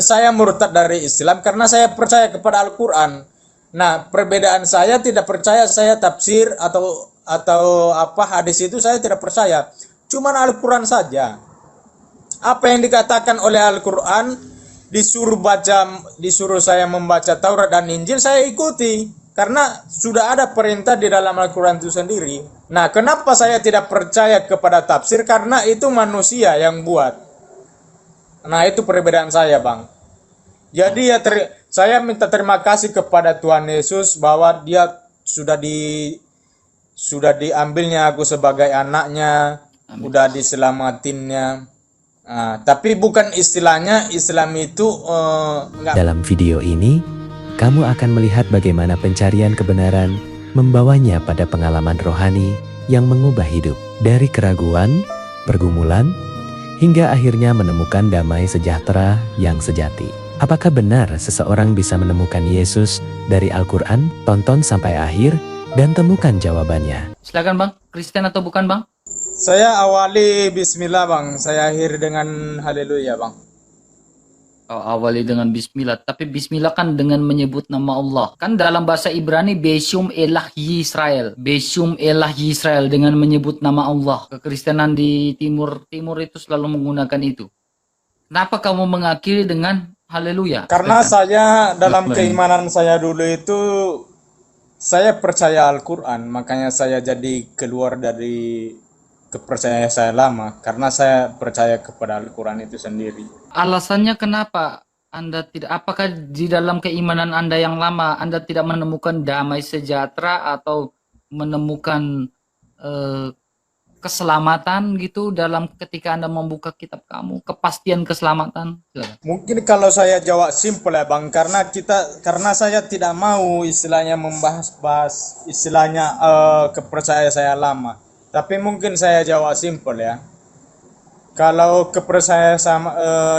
saya murtad dari Islam karena saya percaya kepada Al-Quran. Nah, perbedaan saya tidak percaya saya tafsir atau apa hadis itu saya tidak percaya. Cuman Al-Quran saja. Apa yang dikatakan oleh Al-Quran, disuruh saya membaca Taurat dan Injil, saya ikuti. Karena sudah ada perintah di dalam Al-Quran itu sendiri. Nah, kenapa saya tidak percaya kepada tafsir? Karena itu manusia yang buat. Nah, itu perbedaan saya, Bang. Jadi ya saya minta terima kasih kepada Tuhan Yesus bahwa dia sudah diambilnya aku sebagai anaknya, udah diselamatinnya. Nah, tapi bukan istilahnya Islam itu enggak. Dalam video ini, kamu akan melihat bagaimana pencarian kebenaran membawanya pada pengalaman rohani yang mengubah hidup. Dari keraguan, pergumulan, hingga akhirnya menemukan damai sejahtera yang sejati. Apakah benar seseorang bisa menemukan Yesus dari Al-Quran? Tonton sampai akhir dan temukan jawabannya. Silakan Bang, Kristen atau bukan Bang? Saya awali bismillah, Bang. Saya akhiri dengan haleluya, Bang. Oh, awali dengan bismillah, tapi bismillah kan dengan menyebut nama Allah. Kan dalam bahasa Ibrani Beshum Elah Yisrael. Beshum Elah Yisrael dengan menyebut nama Allah. Kekristenan di timur itu selalu menggunakan itu. Kenapa kamu mengakhiri dengan haleluya? Karena saya dalam keimanan saya dulu itu saya percaya Al-Quran, makanya saya jadi keluar dari kepercayaan saya lama karena saya percaya kepada Al-Quran itu sendiri. Alasannya kenapa Anda tidak, apakah di dalam keimanan Anda yang lama Anda tidak menemukan damai sejahtera atau menemukan keselamatan gitu dalam ketika Anda membuka kitab kamu, kepastian keselamatan? Mungkin kalau saya jawab simpel ya, Bang, karena saya tidak mau istilahnya membahas istilahnya kepercayaan saya lama. Tapi mungkin saya jawab simpel ya. Kalau kepercayaan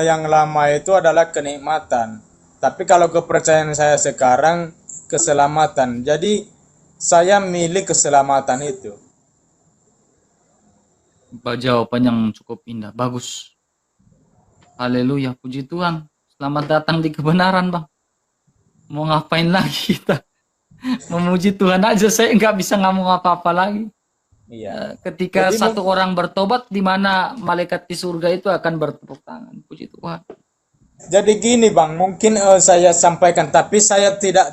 yang lama itu adalah kenikmatan. Tapi kalau kepercayaan saya sekarang keselamatan. Jadi saya milih keselamatan itu. Jawaban yang cukup indah, bagus. Haleluya, puji Tuhan. Selamat datang di kebenaran, Bang. Mau ngapain lagi kita? Memuji Tuhan aja, saya nggak bisa ngomong apa-apa lagi. Iya. Ketika jadi, satu orang bertobat, di mana malaikat di surga itu akan bertepuk tangan. Puji Tuhan. Jadi gini, Bang, mungkin saya sampaikan, tapi saya tidak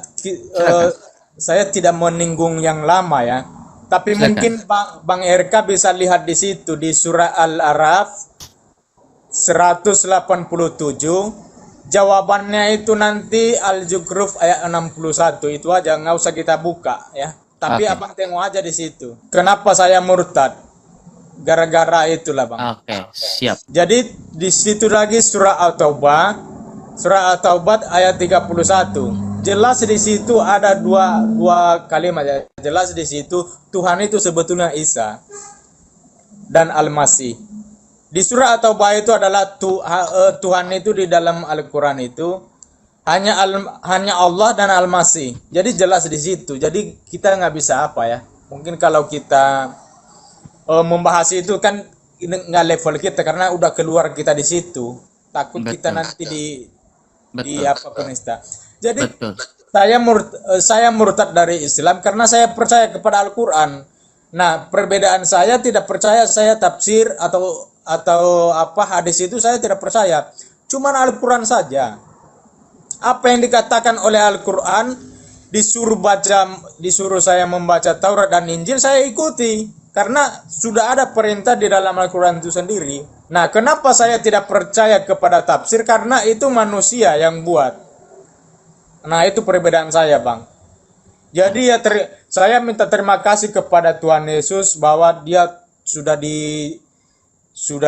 menyinggung yang lama ya. Tapi silakan. Mungkin Bang RK bisa lihat di situ di surah Al-A'raf 187. Jawabannya itu nanti Al-Zukhruf ayat 61. Itu aja, nggak usah kita buka ya. Tapi Abang tengok aja di situ. Kenapa saya murtad? Gara-gara itulah, Bang. Oke, siap. Jadi di situ lagi surah At-Taubah ayat 31. Jelas di situ ada dua kalimat ya. Jelas di situ Tuhan itu sebetulnya Isa dan Al-Masih. Di surah At-Taubah itu adalah Tuhan itu di dalam Al-Quran itu hanya Allah dan Al-Masih. Jadi jelas di situ. Jadi kita nggak bisa apa ya. Mungkin kalau kita membahas itu kan nggak level kita karena udah keluar kita di situ. Takut betul. Kita nanti di apa penista. Jadi betul. Saya murtad dari Islam karena saya percaya kepada Al-Quran. Nah, perbedaan saya tidak percaya saya tafsir atau apa hadis itu saya tidak percaya. Cuman Al-Quran saja. Apa yang dikatakan oleh Al-Quran, disuruh saya membaca Taurat dan Injil, saya ikuti. Karena sudah ada perintah di dalam Al-Quran itu sendiri. Nah, kenapa saya tidak percaya kepada tafsir? Karena itu manusia yang buat. Nah, itu perbedaan saya, Bang. Jadi ya saya minta terima kasih kepada Tuhan Yesus bahwa dia sudah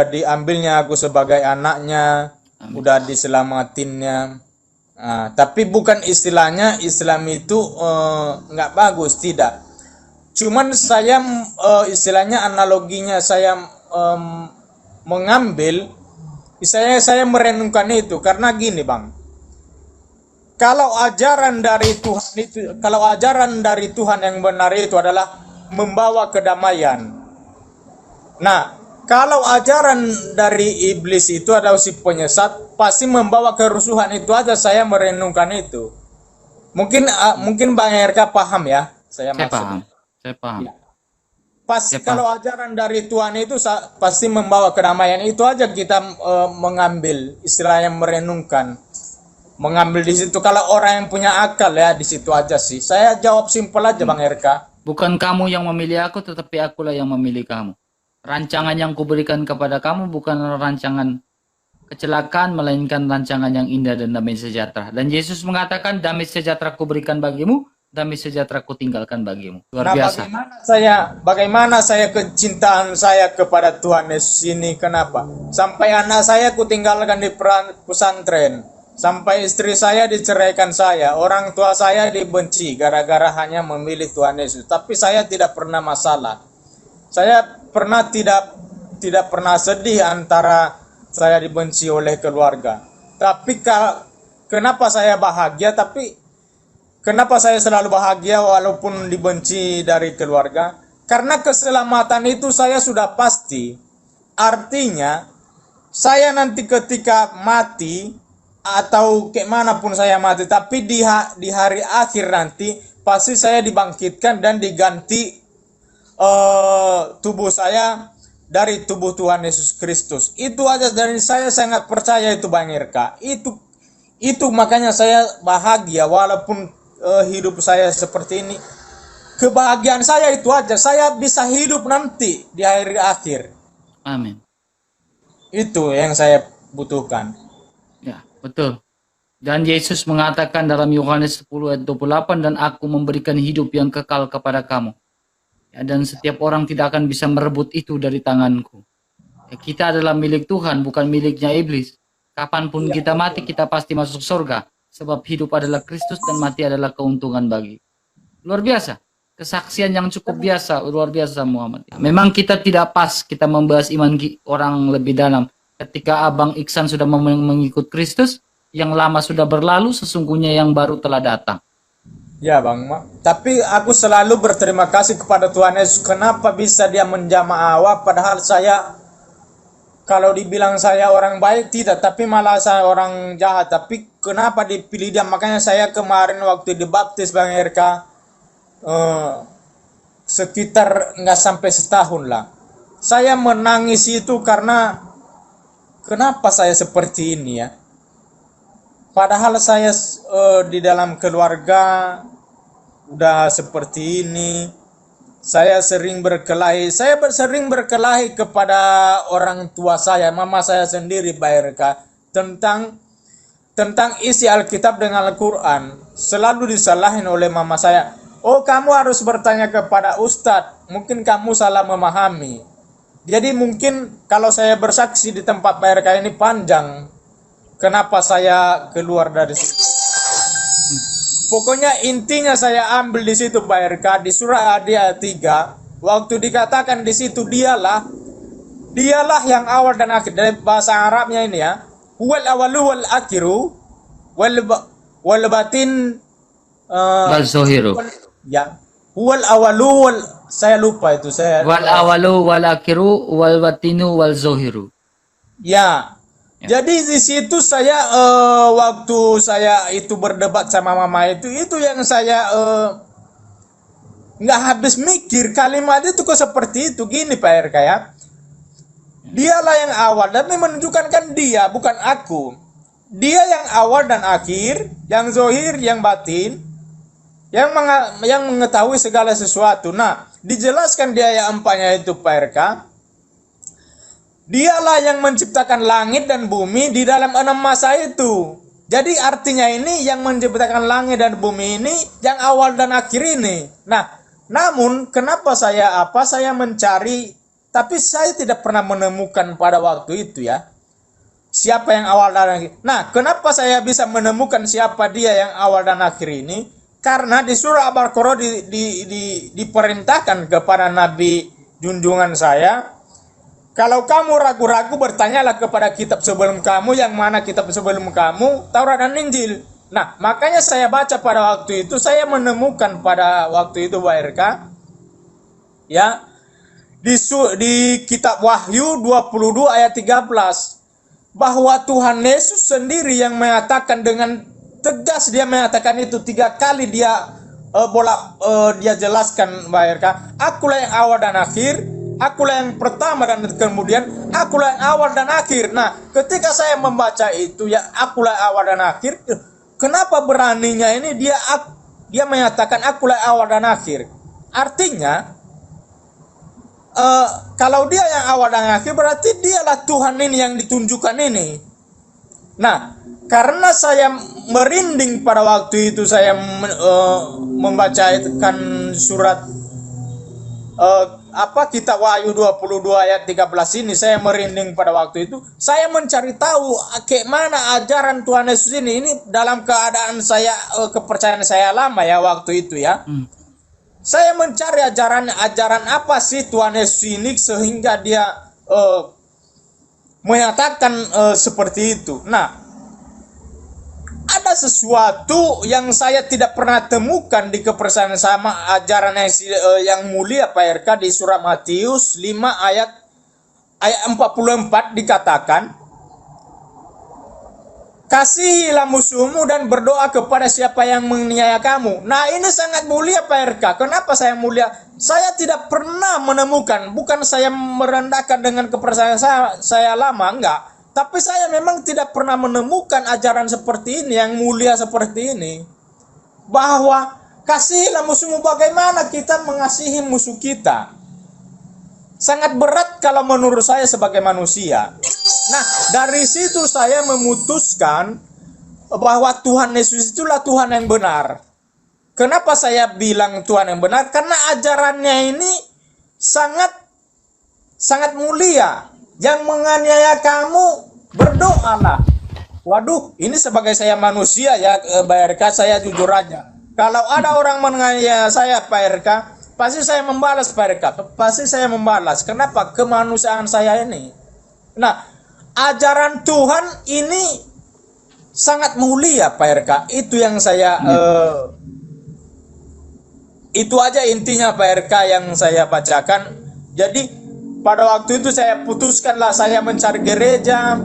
diambilnya aku sebagai anaknya, udah diselamatinnya. Nah, tapi bukan istilahnya Islam itu nggak bagus, tidak. Cuman saya istilahnya analoginya saya mengambil, saya merenungkan itu karena gini, Bang. Kalau ajaran dari Tuhan yang benar itu adalah membawa kedamaian. Nah, Kalau ajaran dari iblis itu adalah si penyesat, pasti membawa kerusuhan. Itu aja saya merenungkan itu. Mungkin Bang RK paham ya, saya Saya maksudnya. paham. Saya paham. Ya. Pasti Saya kalau ajaran dari Tuhan itu pasti membawa kedamaian. Itu aja kita mengambil, istilahnya merenungkan. Mengambil di situ. Kalau orang yang punya akal ya, di situ aja sih. Saya jawab simpel aja Bang RK. Bukan kamu yang memilih aku, tetapi akulah yang memilih kamu. Rancangan yang kuberikan kepada kamu bukan rancangan kecelakaan, melainkan rancangan yang indah dan damai sejahtera. Dan Yesus mengatakan, damai sejahtera kuberikan bagimu, damai sejahtera kutinggalkan bagimu. Luar Nah, biasa. bagaimana saya kecintaan saya kepada Tuhan Yesus ini, kenapa? Sampai anak saya kutinggalkan di pesantren, sampai istri saya diceraikan saya, orang tua saya dibenci gara-gara hanya memilih Tuhan Yesus. Tapi saya tidak pernah masalah. Saya tidak pernah sedih antara saya dibenci oleh keluarga. Tapi kenapa saya bahagia? Tapi kenapa saya selalu bahagia walaupun dibenci dari keluarga? Karena keselamatan itu saya sudah pasti. Artinya, saya nanti ketika mati, atau kemanapun saya mati, tapi di hari akhir nanti, pasti saya dibangkitkan dan diganti tubuh saya dari tubuh Tuhan Yesus Kristus. Itu aja dari saya sangat percaya itu Bang Irka. Itu makanya saya bahagia walaupun hidup saya seperti ini. Kebahagiaan saya itu aja, saya bisa hidup nanti di hari akhir. Amin. Itu yang saya butuhkan. Ya, betul. Dan Yesus mengatakan dalam Yohanes 10 ayat 28, dan aku memberikan hidup yang kekal kepada kamu. Ya, dan setiap orang tidak akan bisa merebut itu dari tanganku. Ya, kita adalah milik Tuhan, bukan miliknya iblis. Kapanpun kita mati, kita pasti masuk surga. Sebab hidup adalah Kristus dan mati adalah keuntungan bagi. Luar biasa. Kesaksian yang cukup biasa, luar biasa Muhammad. Memang kita tidak pas kita membahas iman orang lebih dalam. Ketika Abang Iksan sudah mengikut Kristus, yang lama sudah berlalu, sesungguhnya yang baru telah datang. Ya Bang, tapi aku selalu berterima kasih kepada Tuhan Yesus. Kenapa bisa dia menjamah awak, padahal saya, kalau dibilang saya orang baik tidak, tapi malah saya orang jahat. Tapi kenapa dipilih dia? Makanya saya kemarin waktu dibaptis Bang RK, sekitar nggak sampai setahun lah. Saya menangis itu karena kenapa saya seperti ini ya? Padahal saya di dalam keluarga udah seperti ini. Saya sering berkelahi. Saya sering berkelahi kepada orang tua saya, mama saya sendiri, Bayrka, tentang isi Alkitab dengan Al-Quran. Selalu disalahin oleh mama saya. Oh, kamu harus bertanya kepada Ustadz. Mungkin kamu salah memahami. Jadi mungkin kalau saya bersaksi di tempat Bayrka ini panjang. Kenapa saya keluar dari situ? Pokoknya intinya saya ambil di situ Pak RK, di surah Ad-Diyat 3, waktu dikatakan di situ dialah yang awal dan akhir. Dari bahasa Arabnya ini ya, huwal awalu wal akhiru wal batin Wal zohiru. ya, huwal awalu wal, saya lupa itu saya. Wal awalu wal akhiru wal batinu wal zohiru. Ya. Jadi di situ saya waktu saya itu berdebat sama mama itu yang saya nggak habis mikir kalimat itu kok seperti itu. Gini Pak RK ya, dialah yang awal dan menunjukkan kan dia, bukan aku. Dia yang awal dan akhir, yang zohir, yang batin, yang mengetahui segala sesuatu. Nah, dijelaskan di ayat 4-nya itu Pak RK, dialah yang menciptakan langit dan bumi di dalam 6 masa itu. Jadi artinya ini yang menciptakan langit dan bumi ini yang awal dan akhir ini. Nah, namun kenapa saya mencari, tapi saya tidak pernah menemukan pada waktu itu ya. Siapa yang awal dan akhir. Nah, kenapa saya bisa menemukan siapa dia yang awal dan akhir ini? Karena di surah Al-Baqarah diperintahkan kepada Nabi junjungan saya, kalau kamu ragu-ragu, bertanyalah kepada kitab sebelum kamu. Yang mana kitab sebelum kamu? Taurat dan Injil. Nah, makanya saya baca pada waktu itu, saya menemukan pada waktu itu, Pak RK, ya, di kitab Wahyu 22 ayat 13 bahwa Tuhan Yesus sendiri yang mengatakan dengan tegas, dia mengatakan itu 3 kali dia dia jelaskan Mbak RK, akulah yang awal dan akhir, akulah yang pertama dan kemudian akulah yang awal dan akhir. Nah, ketika saya membaca itu ya akulah awal dan akhir, kenapa beraninya ini dia menyatakan akulah awal dan akhir? Artinya kalau dia yang awal dan akhir berarti dialah Tuhan ini yang ditunjukkan ini. Nah, karena saya merinding pada waktu itu saya membacakan surat kitab Wahyu 22 ayat 13 ini, saya merinding pada waktu itu. Saya mencari tahu kayak mana ajaran Tuhan Yesus ini dalam keadaan saya kepercayaan saya lama ya waktu itu ya. Saya mencari ajaran apa sih Tuhan Yesus ini sehingga dia menyatakan seperti itu. Nah, ada sesuatu yang saya tidak pernah temukan di kepercayaan sama ajaran yang mulia Pak RK di surat Matius 5 ayat 44 dikatakan, kasihilah musuhmu dan berdoa kepada siapa yang menganiaya kamu. Nah, ini sangat mulia Pak RK. Kenapa saya mulia? Saya tidak pernah menemukan, bukan saya merendahkan dengan kepercayaan saya lama, enggak. Tapi saya memang tidak pernah menemukan ajaran seperti ini, yang mulia seperti ini. Bahwa kasihilah musuhmu, bagaimana kita mengasihi musuh kita. Sangat berat kalau menurut saya sebagai manusia. Nah, dari situ saya memutuskan bahwa Tuhan Yesus itulah Tuhan yang benar. Kenapa saya bilang Tuhan yang benar? Karena ajarannya ini sangat mulia. Yang menganiaya kamu, berdoalah. Waduh, ini sebagai saya manusia ya, Pak RK, saya jujur aja. Kalau ada orang menganiaya saya, Pak RK, pasti saya membalas, Pak RK. Pasti saya membalas. Kenapa? Kemanusiaan saya ini. Nah, ajaran Tuhan ini sangat mulia, Pak RK. Itu yang saya itu aja intinya, Pak RK, yang saya bacakan. Jadi pada waktu itu saya putuskanlah saya mencari gereja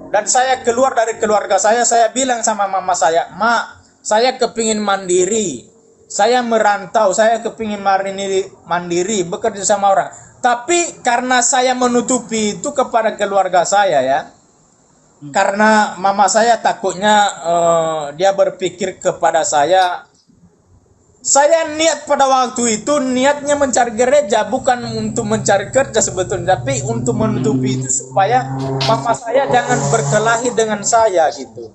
dan saya keluar dari keluarga saya. Saya bilang sama mama saya, "Ma, saya kepingin mandiri. Saya merantau, saya kepingin mandiri, bekerja sama orang." Tapi karena saya menutupi itu kepada keluarga saya ya, karena mama saya takutnya dia berpikir kepada saya niat pada waktu itu niatnya mencari gereja, bukan untuk mencari kerja sebetulnya, tapi untuk menutupi itu supaya mama saya jangan berkelahi dengan saya gitu.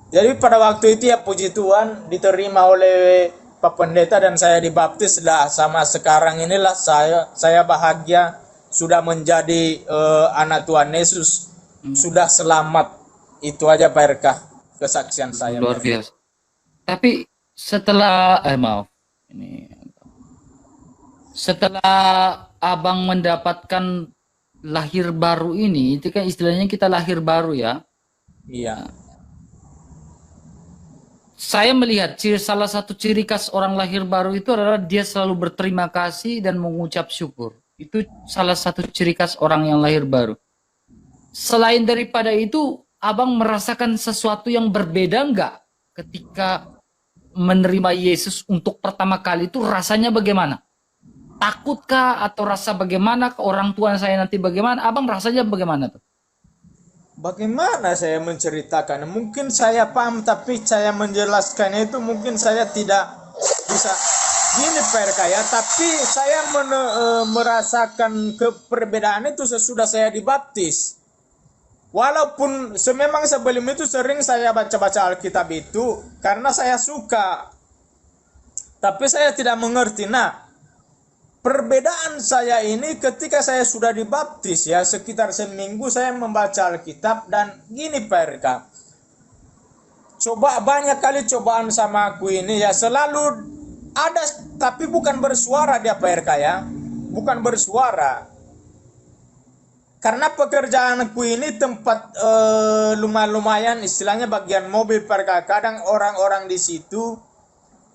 Jadi pada waktu itu ya puji Tuhan diterima oleh Pak Pendeta dan saya dibaptis lah. Sama sekarang inilah saya bahagia sudah menjadi anak Tuhan Yesus, sudah selamat. Itu aja Pak RK kesaksian saya. Luar biasa. Tapi setelah setelah abang mendapatkan lahir baru ini, itu kan istilahnya kita lahir baru ya. Iya. Saya melihat salah satu ciri khas orang lahir baru itu adalah dia selalu berterima kasih dan mengucap syukur. Itu salah satu ciri khas orang yang lahir baru. Selain daripada itu, abang merasakan sesuatu yang berbeda enggak ketika menerima Yesus untuk pertama kali itu? Rasanya bagaimana? Takutkah atau rasa bagaimana ke orang tua saya nanti bagaimana? Abang rasanya bagaimana tuh? Bagaimana saya menceritakan? Mungkin saya paham, tapi saya menjelaskannya itu mungkin saya tidak bisa gini Pak RK ya. Tapi saya merasakan perbedaan itu sesudah saya dibaptis. Walaupun memang sebelum itu sering saya baca-baca Alkitab itu karena saya suka, tapi saya tidak mengerti. Nah, perbedaan saya ini ketika saya sudah dibaptis ya, sekitar seminggu saya membaca Alkitab dan gini Pak RK. Coba banyak kali cobaan sama aku ini ya, selalu ada tapi bukan bersuara dia Pak RK ya. Bukan bersuara. Karena pekerjaanku ini tempat lumayan istilahnya bagian mobil Pak RK. Kadang orang-orang di situ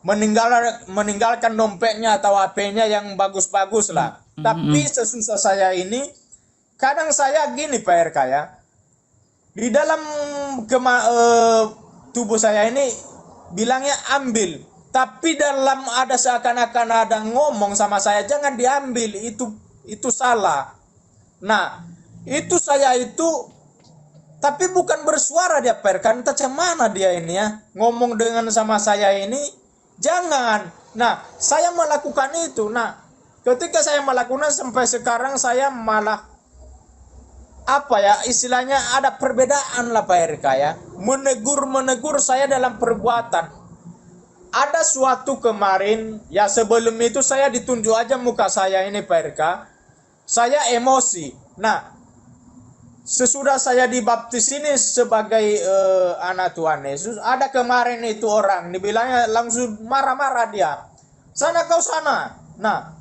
meninggalkan dompetnya atau HP-nya yang bagus-bagus lah. Tapi sesusah saya ini, kadang saya gini Pak RK ya, di dalam tubuh saya ini bilangnya ambil, tapi dalam ada seakan-akan ada ngomong sama saya jangan diambil, itu salah. Nah, itu saya itu, tapi bukan bersuara dia Pak RK, entah mana dia ini ya, ngomong dengan sama saya ini, jangan. Nah, saya melakukan itu. Nah, ketika saya melakukan sampai sekarang saya malah apa ya istilahnya ada perbedaan lah Pak RK ya. Menegur saya dalam perbuatan. Ada suatu kemarin ya, sebelum itu saya ditunjuk aja muka saya ini Pak RK. Saya emosi. Nah, sesudah saya dibaptis ini sebagai anak Tuhan Yesus, ada kemarin itu orang dibilangnya langsung marah-marah dia. Sana kau sana. Nah,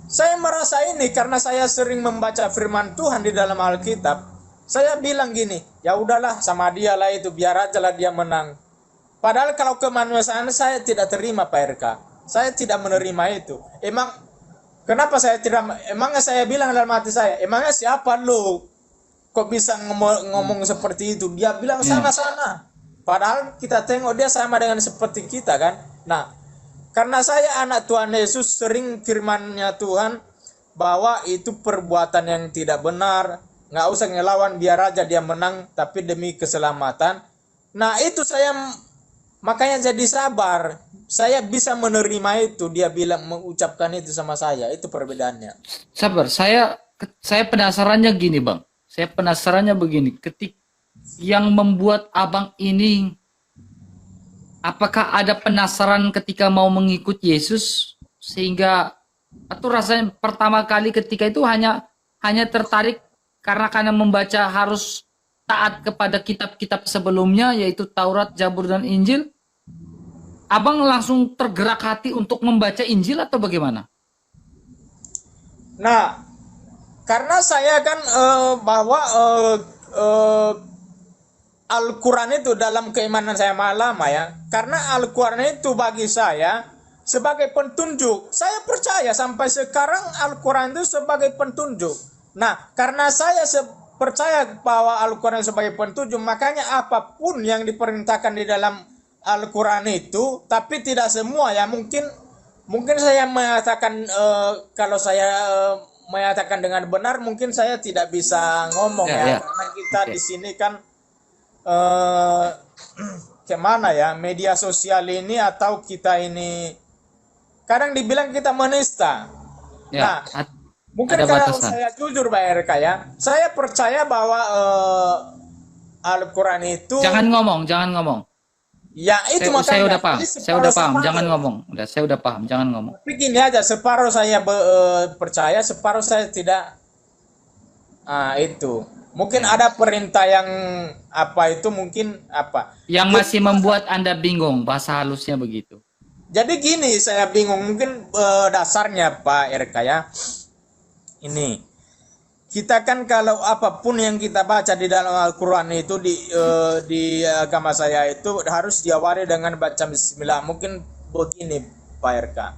saya merasa ini karena saya sering membaca firman Tuhan di dalam Alkitab. Saya bilang gini, ya udahlah sama dia lah itu, biar aja lah dia menang. Padahal kalau kemanusiaan saya tidak terima Pak RK. Saya tidak menerima itu. Emang kenapa saya tidak? Emangnya saya bilang dalam hati saya, emangnya siapa lu? Kok bisa ngomong seperti itu? Dia bilang sana-sana. Padahal kita tengok dia sama dengan seperti kita kan. Nah, karena saya anak Tuhan Yesus, sering firman-Nya Tuhan bahwa itu perbuatan yang tidak benar. Nggak usah ngelawan, biar aja dia menang, tapi demi keselamatan. Nah, itu saya makanya jadi sabar. Saya bisa menerima itu. Dia bilang mengucapkan itu sama saya. Itu perbedaannya. Sabar, saya penasarannya gini Bang. Saya penasarannya begini, yang membuat abang ini, apakah ada penasaran ketika mau mengikut Yesus sehingga atau rasanya pertama kali ketika itu hanya tertarik karena membaca harus taat kepada kitab-kitab sebelumnya yaitu Taurat, Zabur dan Injil? Abang langsung tergerak hati untuk membaca Injil atau bagaimana? Nah, karena saya kan bahwa Al-Quran itu dalam keimanan saya lama ya. Karena Al-Quran itu bagi saya sebagai petunjuk. Saya percaya sampai sekarang Al-Quran itu sebagai petunjuk. Nah, karena saya percaya bahwa Al-Quran sebagai petunjuk, makanya apapun yang diperintahkan di dalam Al-Quran itu, tapi tidak semua ya. Mungkin saya mengatakan kalau saya menyatakan dengan benar, mungkin saya tidak bisa ngomong ya. Karena kita di sini kan gimana ya, media sosial ini atau kita ini kadang dibilang kita menista. Nah, mungkin kalau saya jujur Pak RK ya, saya percaya bahwa Al-Quran itu jangan ngomong. Ya itu makanya saya udah paham, jangan ngomong. Saya udah paham, jangan ngomong. Tapi gini aja, separuh saya percaya, separuh saya tidak. Itu mungkin ada perintah yang apa itu mungkin apa yang masih membuat Anda bingung, bahasa halusnya begitu. Jadi gini, saya bingung mungkin dasarnya Pak RK ya. Ini kita kan kalau apapun yang kita baca di dalam Al-Quran itu di agama saya itu harus diawali dengan baca bismillah. Mungkin begini Pak RK.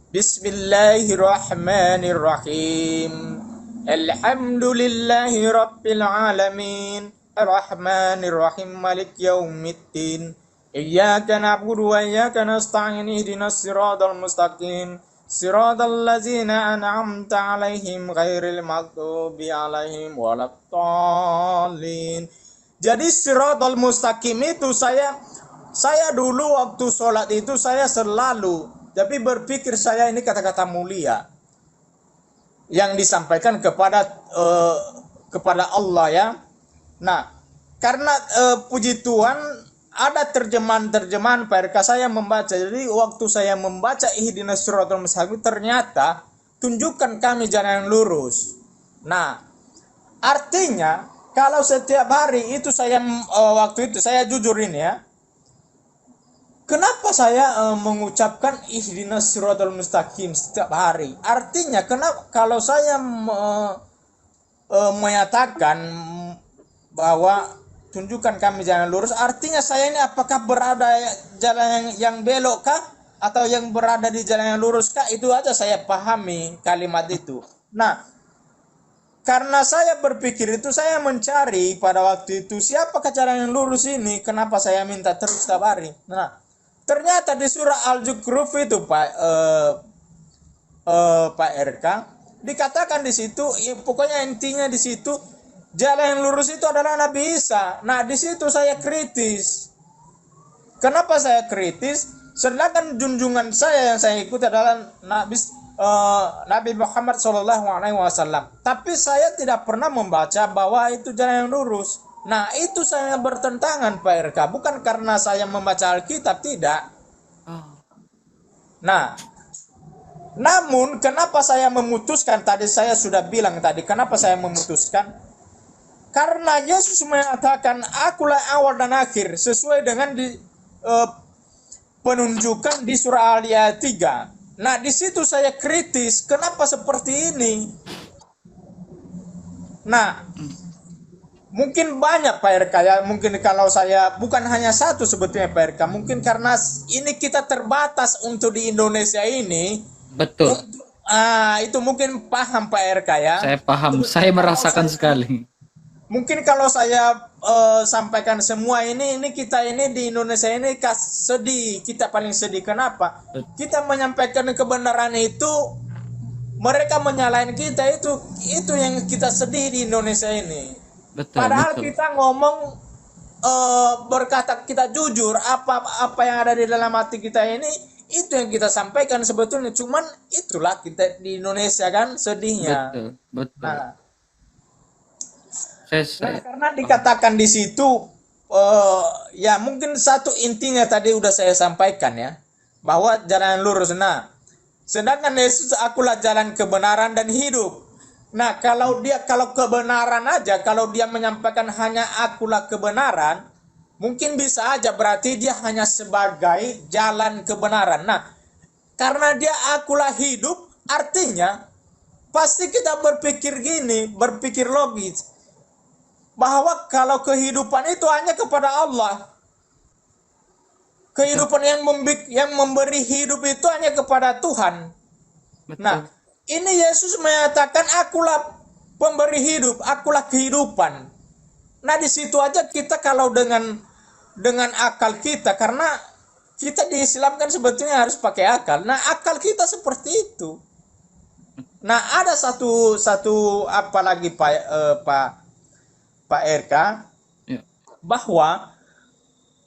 Bismillahirrahmanirrahim. Alhamdulillahi rabbil alamin. Ar-Rahmanir-Rahim. Malik yaumiddin. Iyyaka na'budu wa iyyaka nasta'in. Ihdinas siratal mustaqim. Siratal ladzina an'amta 'alaihim ghairil maghdubi 'alaihim waladdallin. Jadi siratal mustaqim itu saya dulu waktu sholat itu saya selalu tapi berpikir saya ini kata-kata mulia yang disampaikan kepada Allah ya. Nah, karena puji Tuhan ada terjemahan Pak RK saya membaca. Jadi waktu saya membaca ihdinas siratal mustaqim, ternyata tunjukkan kami jalan yang lurus. Nah, artinya kalau setiap hari itu saya waktu itu saya jujur ini ya. Kenapa saya mengucapkan ihdinas siratal mustaqim setiap hari? Artinya kenapa kalau saya menyatakan bahwa tunjukkan kami jalan lurus, artinya saya ini apakah berada jalan yang belok kah? atau yang berada di jalan yang lurus kah? Itu aja saya pahami kalimat itu. Nah, karena saya berpikir itu, saya mencari pada waktu itu siapakah jalan yang lurus ini, kenapa saya minta terus setiap hari. Nah, ternyata di surah Al-Zukhruf itu Pak RK dikatakan di situ, pokoknya intinya di situ jalan yang lurus itu adalah Nabi Isa. Nah, di situ saya kritis. Kenapa saya kritis? Sedangkan junjungan saya yang saya ikuti adalah Nabi Muhammad SAW. Tapi saya tidak pernah membaca bahwa itu jalan yang lurus. Nah, itu saya bertentangan Pak RK. Bukan karena saya membaca Alkitab, tidak. Nah, namun kenapa saya memutuskan, tadi saya sudah bilang tadi, kenapa saya memutuskan? Karena Yesus mengatakan, akulah awal dan akhir, sesuai dengan penunjukan di surah Al-Ayat 3. Nah, di situ saya kritis, kenapa seperti ini? Nah, mungkin banyak Pak RK ya, mungkin kalau saya, bukan hanya satu sebetulnya Pak RK, mungkin karena ini kita terbatas untuk di Indonesia ini. Betul. Itu mungkin paham Pak RK ya. Saya paham, saya merasakan sekali. Mungkin kalau saya sampaikan semua ini kita ini di Indonesia ini sedih, kita paling sedih. Kenapa? Kita menyampaikan kebenaran itu, mereka menyalahin kita, itu yang kita sedih di Indonesia ini. Betul, Padahal betul. kita ngomong berkata kita jujur, apa yang ada di dalam hati kita ini, itu yang kita sampaikan sebetulnya. Cuman itulah kita di Indonesia kan sedihnya. Betul, betul. Nah, Saya karena dikatakan di situ, ya mungkin satu intinya tadi udah saya sampaikan ya, bahwa jalan lurus. Nah, sedangkan Yesus, akulah jalan kebenaran dan hidup. Nah, kalau kebenaran aja, kalau dia menyampaikan hanya akulah kebenaran, mungkin bisa aja berarti dia hanya sebagai jalan kebenaran. Nah, karena dia akulah hidup, artinya pasti kita berpikir logis, bahwa kalau kehidupan itu hanya kepada Allah. Kehidupan yang memberi hidup itu hanya kepada Tuhan. betul. Nah, ini Yesus menyatakan, akulah pemberi hidup, akulah kehidupan. Nah, di situ aja kita kalau dengan akal kita, karena kita di Islam kan sebetulnya harus pakai akal. Nah, akal kita seperti itu. Nah, ada satu apa lagi Pak RK, Ya. bahwa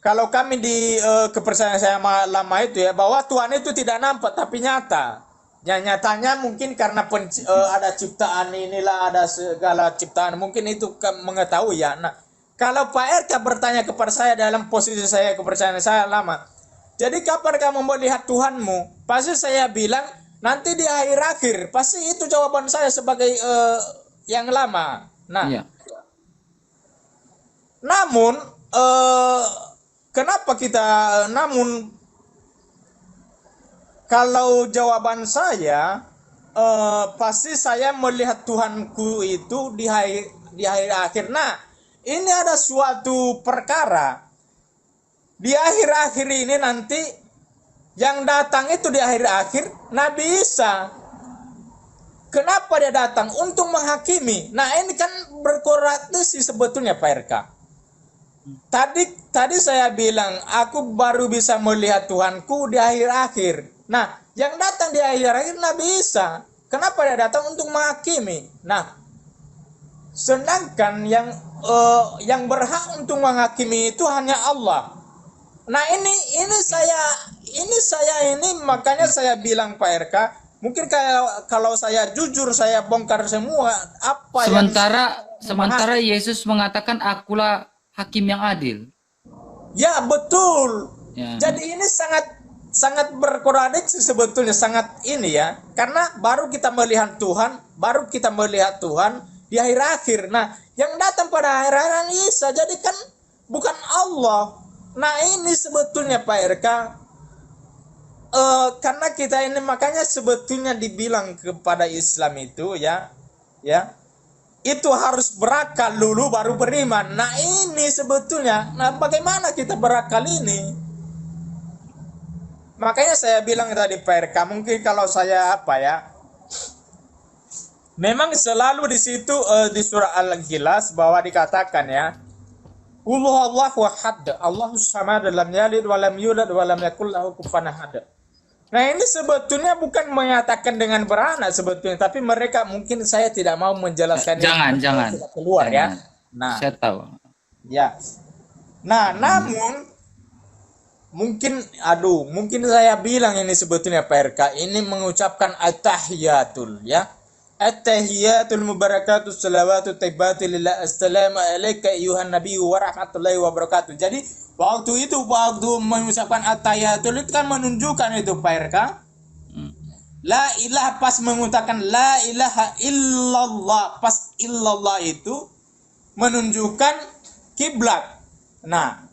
kalau kami di kepercayaan saya lama itu ya, bahwa Tuhan itu tidak nampak tapi nyata. Ya, nyatanya mungkin karena ada ciptaan inilah, ada segala ciptaan, mungkin itu mengetahui ya. Nah, kalau Pak RK bertanya kepada saya dalam posisi saya kepercayaan saya lama, jadi kapan kamu melihat Tuhanmu? Pasti saya bilang nanti di akhir-akhir. Pasti itu jawaban saya sebagai yang lama. Nah, Iya. namun kenapa kalau jawaban saya pasti saya melihat Tuhanku itu di akhir-akhir. Nah, ini ada suatu perkara di akhir-akhir ini nanti yang datang itu di akhir-akhir Nabi Isa. Kenapa dia datang? Untuk menghakimi. Nah, ini kan berkontradiksi sebetulnya Pak RK. Tadi saya bilang, aku baru bisa melihat Tuhanku di akhir-akhir. Nah, yang datang di akhir-akhir Nabi Isa. Kenapa dia datang? Untuk menghakimi. Nah, sedangkan yang berhak untuk menghakimi itu hanya Allah. Nah, ini saya makanya saya bilang Pak RK, mungkin kalau saya jujur, saya bongkar semua apa sementara Yesus mengatakan, akulah hakim yang adil. Ya, betul. Ya. Jadi ini sangat berkontradiksi sebetulnya, sangat ini ya. Karena baru kita melihat Tuhan di akhir-akhir. Nah, yang datang pada akhir-akhir Isa, jadi kan bukan Allah. Nah, ini sebetulnya Pak RK, karena kita ini makanya sebetulnya dibilang kepada Islam itu ya, itu harus berakal dulu baru beriman. Nah, ini sebetulnya, nah bagaimana kita berakal ini? makanya saya bilang tadi Pak RK, mungkin kalau saya apa ya, memang selalu di situ di surah Al-Ikhlas bahwa dikatakan ya, Qul huwallahu ahad, Allahus samad, lam yalid wa lam yulad wa lam yakul lahu kufuwan ahad. Nah ini sebetulnya bukan menyatakan dengan beranak sebetulnya, tapi mereka mungkin saya tidak mau menjelaskan. Jangan. Tidak keluar Jangan. ya. Nah, Saya tahu. ya. Nah, namun mungkin saya bilang ini sebetulnya Pak RK ini mengucapkan at-tahiyatul ya. At-tahiyatul mubarakatuh salawatu taibatu lillah assalamu alayka ayyuhan nabiyyu wa rahmatullahi wa barakatuh. Jadi waktu mengucapkan at-tahiyatul itu kan menunjukkan itu Pak RK. La ilaha pas mengutakan la ilaha illallah, pas illallah itu menunjukkan kiblat. Nah,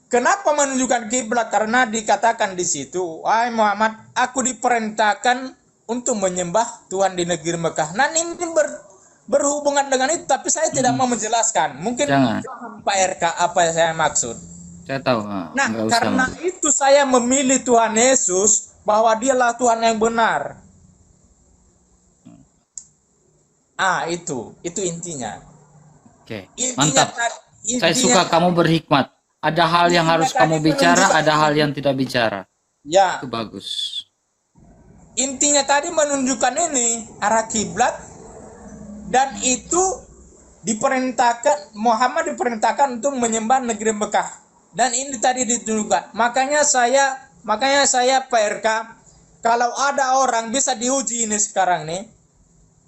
kenapa menunjukkan kiblat? Karena dikatakan di situ, wahai Muhammad, aku diperintahkan untuk menyembah Tuhan di negeri Mekah. Nah, ini berhubungan dengan itu, tapi saya tidak mau menjelaskan. Mungkin paham Pak RK apa yang saya maksud. Saya tahu. Nah, karena itu saya memilih Tuhan Yesus bahwa dialah Tuhan yang benar. Itu intinya. Oke, Intinya mantap. Saya suka kamu berhikmat. Ada hal yang harus kamu bicara, ada hal yang tidak bicara. Ya. Itu bagus. Intinya tadi menunjukkan ini arah kiblat, dan itu Muhammad diperintahkan untuk menyembah negeri Mekah, dan ini tadi ditunjukkan. Makanya saya Pak RK, kalau ada orang bisa diuji ini sekarang nih,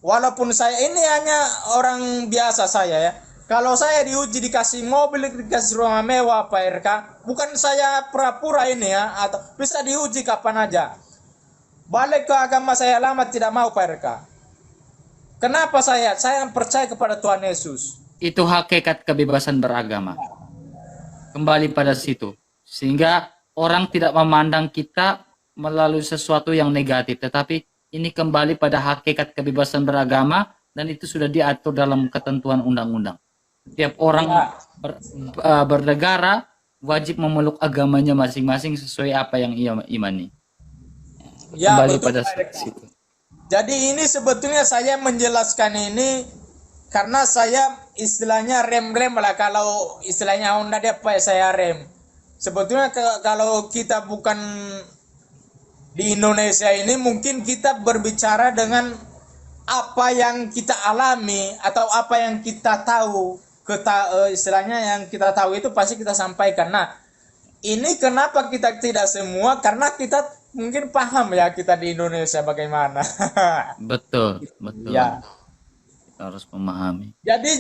walaupun saya ini hanya orang biasa saya ya, kalau saya diuji dikasih mobil, dikasih rumah mewah Pak RK, bukan saya pura-pura ini ya, atau bisa diuji kapan aja. Balik ke agama saya lama tidak mau Pak RK. Kenapa saya percaya kepada Tuhan Yesus. Itu hakikat kebebasan beragama. Kembali pada situ. Sehingga orang tidak memandang kita melalui sesuatu yang negatif. Tetapi ini kembali pada hakikat kebebasan beragama, dan itu sudah diatur dalam ketentuan undang-undang. Setiap orang bernegara wajib memeluk agamanya masing-masing sesuai apa yang ia imani. Ya, Kembali betul, pada Pak. situ. Jadi ini sebetulnya saya menjelaskan ini karena saya istilahnya rem lah, kalau istilahnya Honda dia Pak, saya rem. Sebetulnya kalau kita bukan di Indonesia ini, mungkin kita berbicara dengan apa yang kita alami atau apa yang kita tahu. Istilahnya yang kita tahu itu pasti kita sampaikan. Nah, ini kenapa kita tidak semua, karena kita mungkin paham ya kita di Indonesia bagaimana. Betul. Ya. Kita harus memahami. Jadi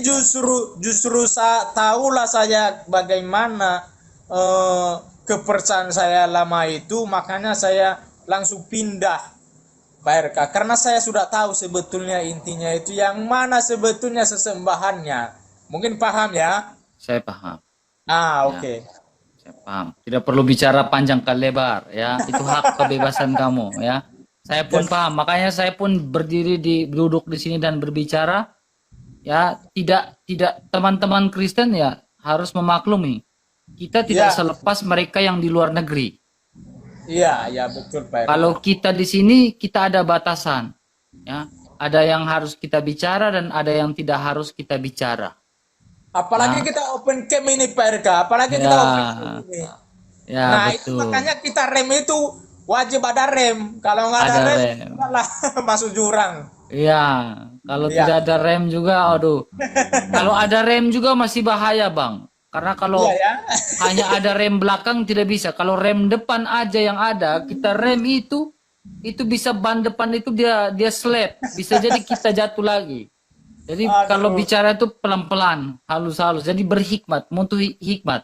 justru tahulah saya bagaimana kepercayaan saya lama itu, makanya saya langsung pindah Pak RK, karena saya sudah tahu sebetulnya intinya itu yang mana sebetulnya sesembahannya. Mungkin paham ya? Saya paham. Oke. Saya paham. Tidak perlu bicara panjang kali lebar ya. Itu hak kebebasan kamu ya. Saya pun paham. Makanya saya pun duduk di sini dan berbicara ya. Tidak teman-teman Kristen ya harus memaklumi. Kita tidak selepas mereka yang di luar negeri. Iya, betul Pak RK. Kalau kita di sini kita ada batasan ya. Ada yang harus kita bicara dan ada yang tidak harus kita bicara. Apalagi kita open cam ini Pak RK, apalagi kita open cam ini. Ya, itu betul. makanya kita rem itu wajib ada rem. Kalau nggak ada rem, malah masuk jurang. Iya, kalau tidak ada rem juga, aduh. Kalau ada rem juga masih bahaya, Bang. Karena kalau hanya ada rem belakang tidak bisa. Kalau rem depan aja yang ada, kita rem itu bisa ban depan itu dia slap. Bisa jadi kita jatuh lagi. Jadi kalau bicara itu pelan-pelan, halus-halus. Jadi berhikmat, mutu hikmat.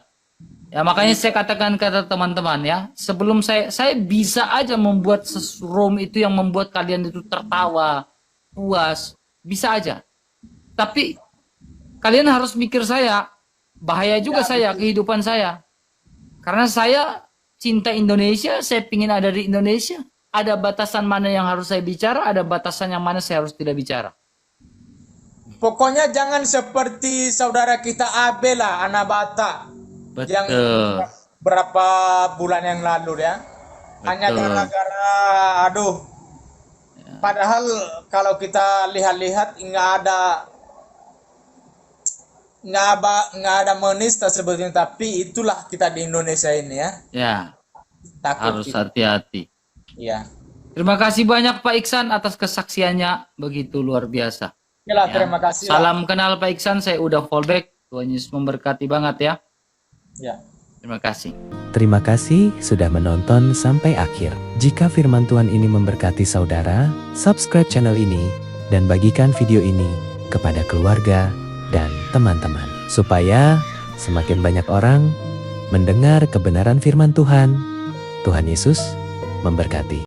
Ya makanya saya katakan kata teman-teman ya, sebelum saya bisa aja membuat room itu yang membuat kalian itu tertawa, puas, bisa aja. Tapi kalian harus mikir saya, bahaya juga saya, kehidupan saya. Karena saya cinta Indonesia, saya ingin ada di Indonesia. Ada batasan mana yang harus saya bicara, ada batasan yang mana saya harus tidak bicara. Pokoknya jangan seperti saudara kita Abel lah, anak Batak. Betul. Yang berapa bulan yang lalu ya. Hanya Betul. gara-gara aduh. Padahal kalau kita lihat-lihat nggak ada menista sebetulnya, tapi itulah kita di Indonesia ini ya. Ya, Takut harus kita. hati-hati. Iya. Terima kasih banyak Pak Iksan atas kesaksiannya, begitu luar biasa. Yalah, Ya. terima kasih. lah. Salam kenal Pak Iksan, saya udah fallback. Tuhan Yesus memberkati banget ya. Ya. Terima kasih. Terima kasih sudah menonton sampai akhir. Jika firman Tuhan ini memberkati saudara, subscribe channel ini dan bagikan video ini kepada keluarga dan teman-teman, supaya semakin banyak orang mendengar kebenaran firman Tuhan. Tuhan Yesus memberkati.